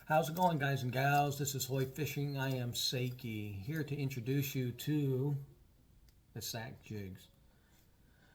How's it going, guys and gals? This is Hoy Fishing. I am Seiki, here to introduce you to the sack jigs.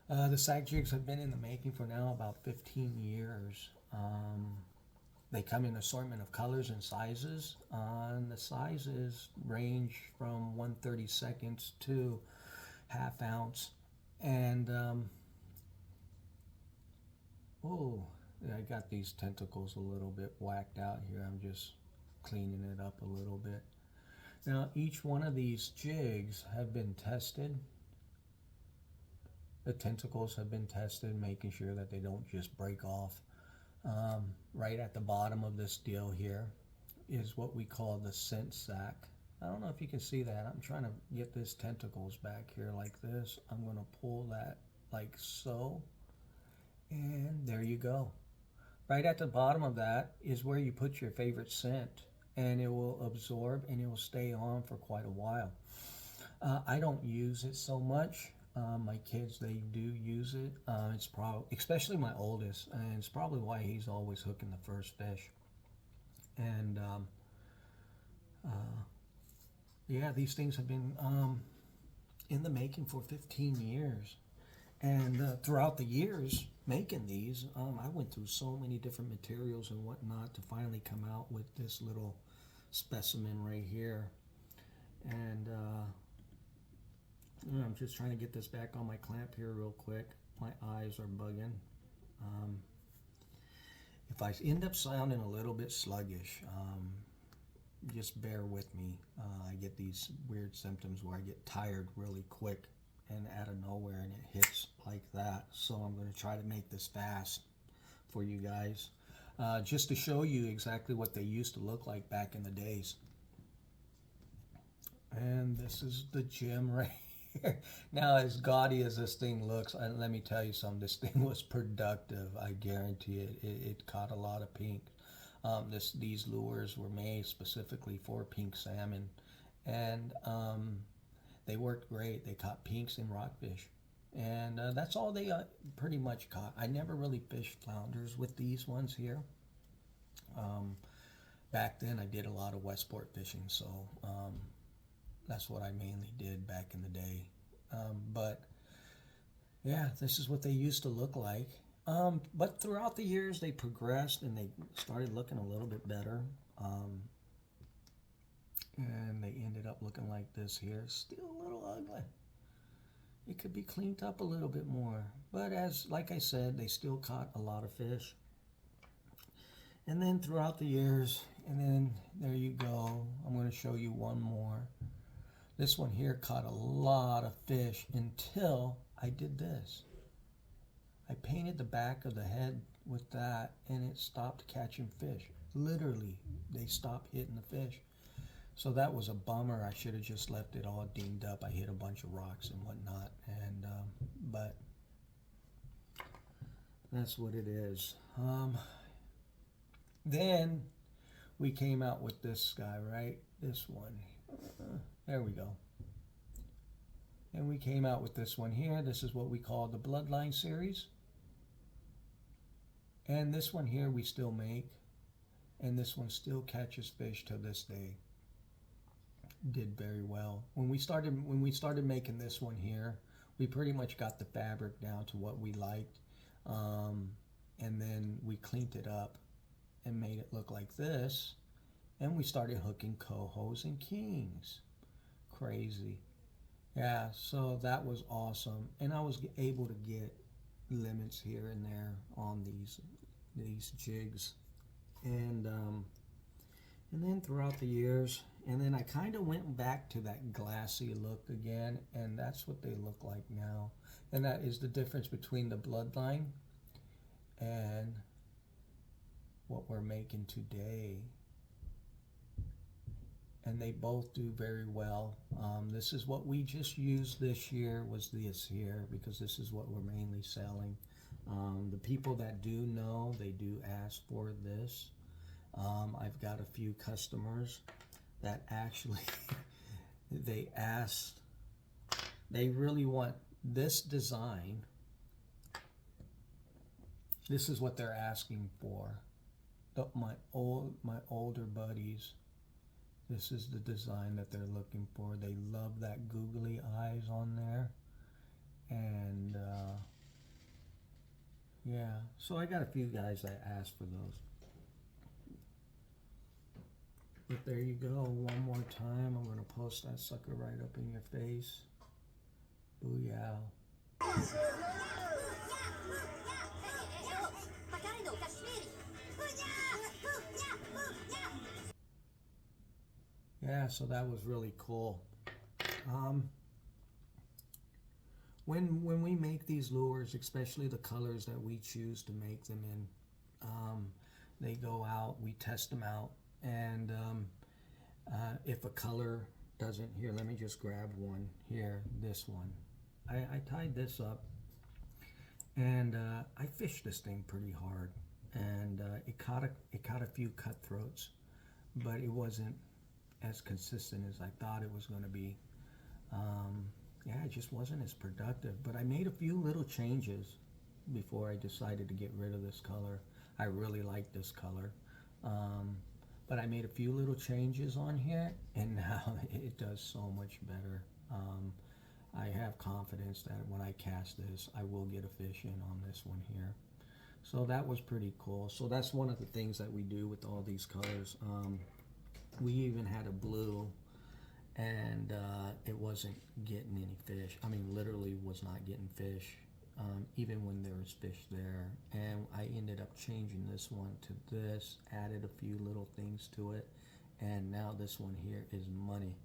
The sack jigs have been in the making for now about 15 years. They come in an assortment of colors and sizes. And the sizes range from 1/32 to half ounce. And, oh, I got these tentacles a little bit whacked out here. I'm just cleaning it up a little bit. Now, each one of these jigs have been tested. The tentacles have been tested, making sure that they don't just break off. Right at the bottom of this deal here is what we call the scent sack. I don't know if you can see that. I'm trying to get this tentacles back here like this. I'm going to pull that like so. And there you go. Right at the bottom of that is where you put your favorite scent, and it will absorb and it will stay on for quite a while. I don't use it so much. My kids, they do use it. It's probably, especially my oldest, and it's probably why he's always hooking the first fish. And yeah, these things have been in the making for 15 years. And throughout the years making these, I went through so many different materials and whatnot to finally come out with this little specimen right here. And I'm just trying to get this back on my clamp here real quick. My eyes are bugging. If I end up sounding a little bit sluggish, just bear with me. I get these weird symptoms where I get tired really quick and out of nowhere, and it hits like that. So I'm going to try to make this fast for you guys, just to show you exactly what they used to look like back in the days. And this is the gem right here. Now, as gaudy as this thing looks, let me tell you something. This thing was productive. I guarantee it. It caught a lot of pink. These lures were made specifically for pink salmon, and they worked great. They caught pinks and rockfish, and that's all they pretty much caught. I never really fished flounders with these ones here. Back then, I did a lot of Westport fishing, so that's what I mainly did back in the day. But yeah, this is what they used to look like. But throughout the years, they progressed and they started looking a little bit better. And they ended up looking like this here. Still a little ugly. It could be cleaned up a little bit more. But like I said, they still caught a lot of fish. And then throughout the years, and then there you go. I'm going to show you one more. This one here caught a lot of fish until I did this. I painted the back of the head with that, and it stopped catching fish. Literally, they stopped hitting the fish. So that was a bummer. I should have just left it all dinged up. I hit a bunch of rocks and whatnot, and but that's what it is. Then we came out with this guy, right? This one. There we go. And we came out with this one here. This is what we call the Bloodline series. And this one here we still make. And this one still catches fish to this day. Did very well. When we started making this one here, we pretty much got the fabric down to what we liked. And then we cleaned it up and made it look like this. And we started hooking cohos and kings. Crazy. Yeah, so that was awesome. And I was able to get limits here and there on these jigs. And then throughout the years, and then I kind of went back to that glassy look again, and that's what they look like now. And that is the difference between the Bloodline and what we're making today. And they both do very well. This is what we just used this year, was this here, because this is what we're mainly selling. The people that do know, they do ask for this. I've got a few customers that actually, they really want this design. This is what they're asking for. my older buddies, this is the design that they're looking for. They love that googly eyes on there. And yeah, so I got a few guys that asked for those. But there you go, one more time. I'm going to post that sucker right up in your face. Booyah. Yeah, so that was really cool. When we make these lures, especially the colors that we choose to make them in, they go out, we test them out, and if a color doesn't, here, let me just grab one here, this one. I tied this up, and I fished this thing pretty hard, and it caught a few cutthroats, but it wasn't as consistent as I thought it was going to be. Yeah, it just wasn't as productive, but I made a few little changes before I decided to get rid of this color. I really like this color, but I made a few little changes on here, and now it does so much better. I have confidence that when I cast this, I will get a fish in on this one here. So that was pretty cool. So that's one of the things that we do with all these colors. We even had a blue, and it wasn't getting any fish. I mean, literally was not getting fish, even when there was fish there. And I ended up changing this one to this, added a few little things to it, and now this one here is money.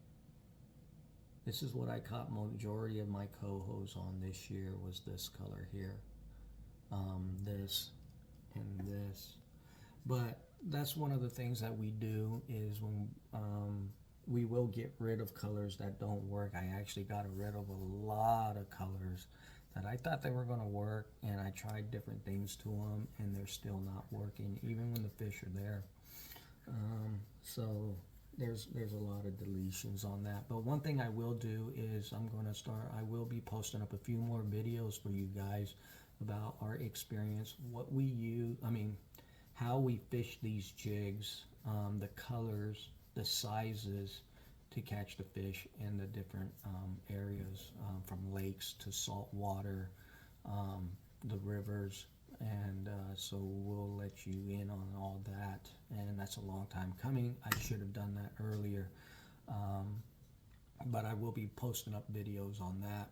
This is what I caught majority of my cohos on this year, was this color here. This and this. But that's one of the things that we do, is when we will get rid of colors that don't work. I actually got rid of a lot of colors that I thought they were going to work, and I tried different things to them, and they're still not working, even when the fish are there. So there's a lot of deletions on that. But one thing I will do is I will be posting up a few more videos for you guys about our experience, what we use, how we fish these jigs, the colors, the sizes to catch the fish in the different areas, from lakes to salt water, the rivers, and so we'll let you in on all that, and that's a long time coming. I should have done that earlier, but I will be posting up videos on that.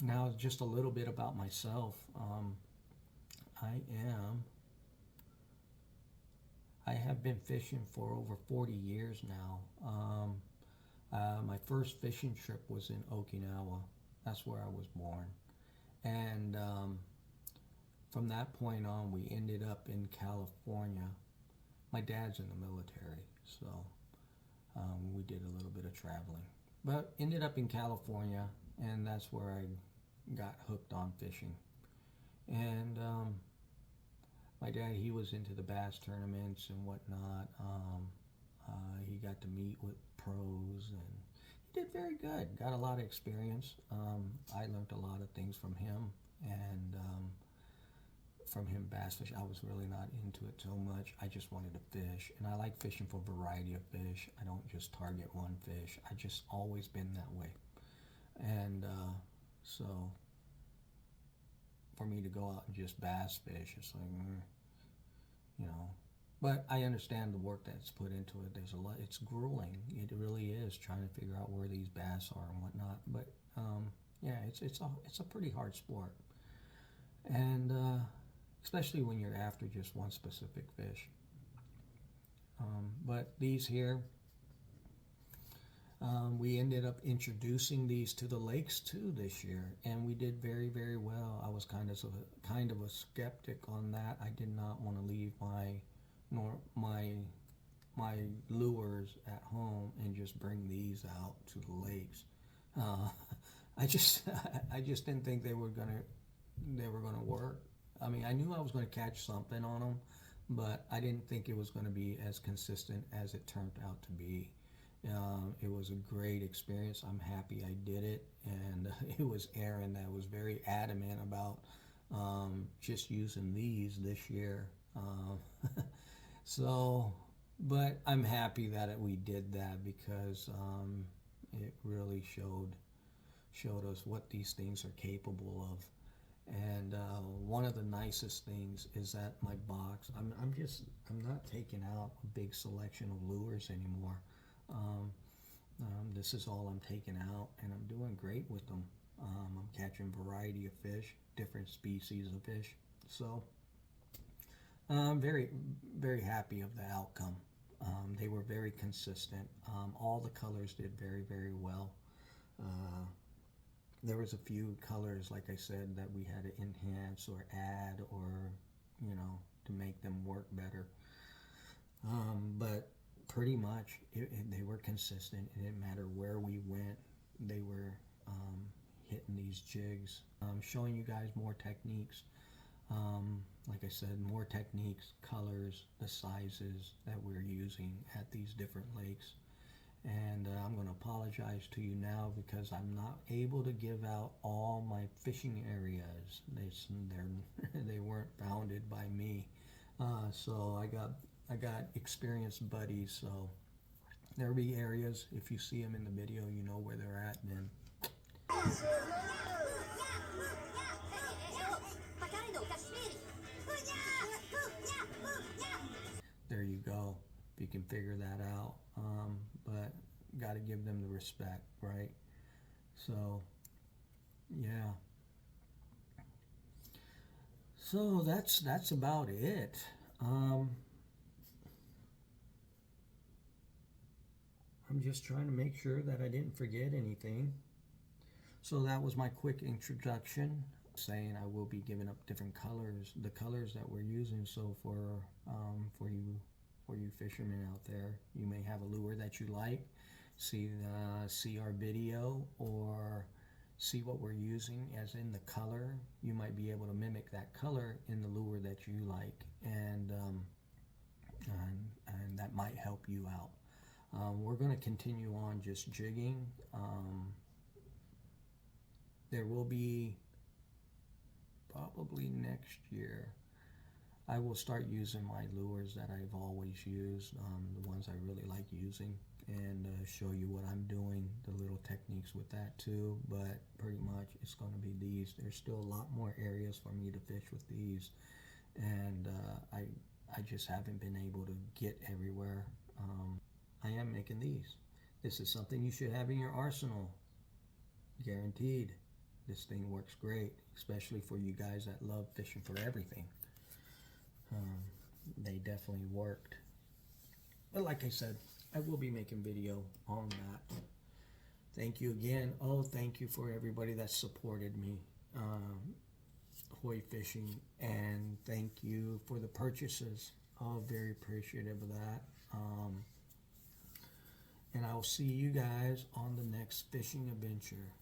Now just a little bit about myself. I have been fishing for over 40 years now. My first fishing trip was in Okinawa. That's where I was born. And from that point on, we ended up in California. My dad's in the military, so we did a little bit of traveling. But ended up in California, and that's where I got hooked on fishing. And my dad, he was into the bass tournaments and whatnot. He got to meet with pros, and he did very good. Got a lot of experience. I learned a lot of things from him, and from him bass fishing. I was really not into it so much. I just wanted to fish, and I like fishing for a variety of fish. I don't just target one fish. I just always been that way. And so for me to go out and just bass fish, it's like, but I understand the work that's put into it. There's a lot. It's grueling. It really is, trying to figure out where these bass are and whatnot. But yeah, it's a pretty hard sport, and especially when you're after just one specific fish. But these here, we ended up introducing these to the lakes too this year, and we did very, very well. I was kind of a skeptic on that. I did not want to leave my lures at home and just bring these out to the lakes. I just didn't think they were gonna work. I mean, I knew I was going to catch something on them, but I didn't think it was going to be as consistent as it turned out to be. It was a great experience. I'm happy I did it, and it was Aaron that was very adamant about just using these this year. So, but I'm happy that we did that because it really showed us what these things are capable of. And one of the nicest things is that my box, I'm not taking out a big selection of lures anymore. Um, this is all I'm taking out, and I'm doing great with them. I'm catching variety of fish, different species of fish. So I'm very happy of the outcome. They were very consistent. All the colors did very well. Uh, there was a few colors, like I said, that we had to enhance or add or, to make them work better. But pretty much they were consistent. It didn't matter where we went. They were hitting these jigs. Showing you guys more techniques. Like I said, more techniques, colors, the sizes that we're using at these different lakes. And I'm going to apologize to you now because I'm not able to give out all my fishing areas. They weren't founded by me. So I got experienced buddies. So there'll be areas, if you see them in the video, you know where they're at then. There you go. If you can figure that out. But got to give them the respect, right? So, yeah. So that's about it. I'm just trying to make sure that I didn't forget anything. So that was my quick introduction, saying I will be giving up different colors, the colors that we're using. So for you fishermen out there, you may have a lure that you like, see our video or see what we're using as in the color. You might be able to mimic that color in the lure that you like, and that might help you out. We're going to continue on just jigging. There will be probably next year, I will start using my lures that I've always used, the ones I really like using, and show you what I'm doing, the little techniques with that too. But pretty much it's going to be these. There's still a lot more areas for me to fish with these, and I just haven't been able to get everywhere. I am making these. This is something you should have in your arsenal, guaranteed. This thing works great, especially for you guys that love fishing for everything. They definitely worked. But like I said, I will be making video on that. Thank you again. Oh, thank you for everybody that supported me, Hoy Fishing, and thank you for the purchases. Oh, very appreciative of that. And I'll see you guys on the next fishing adventure.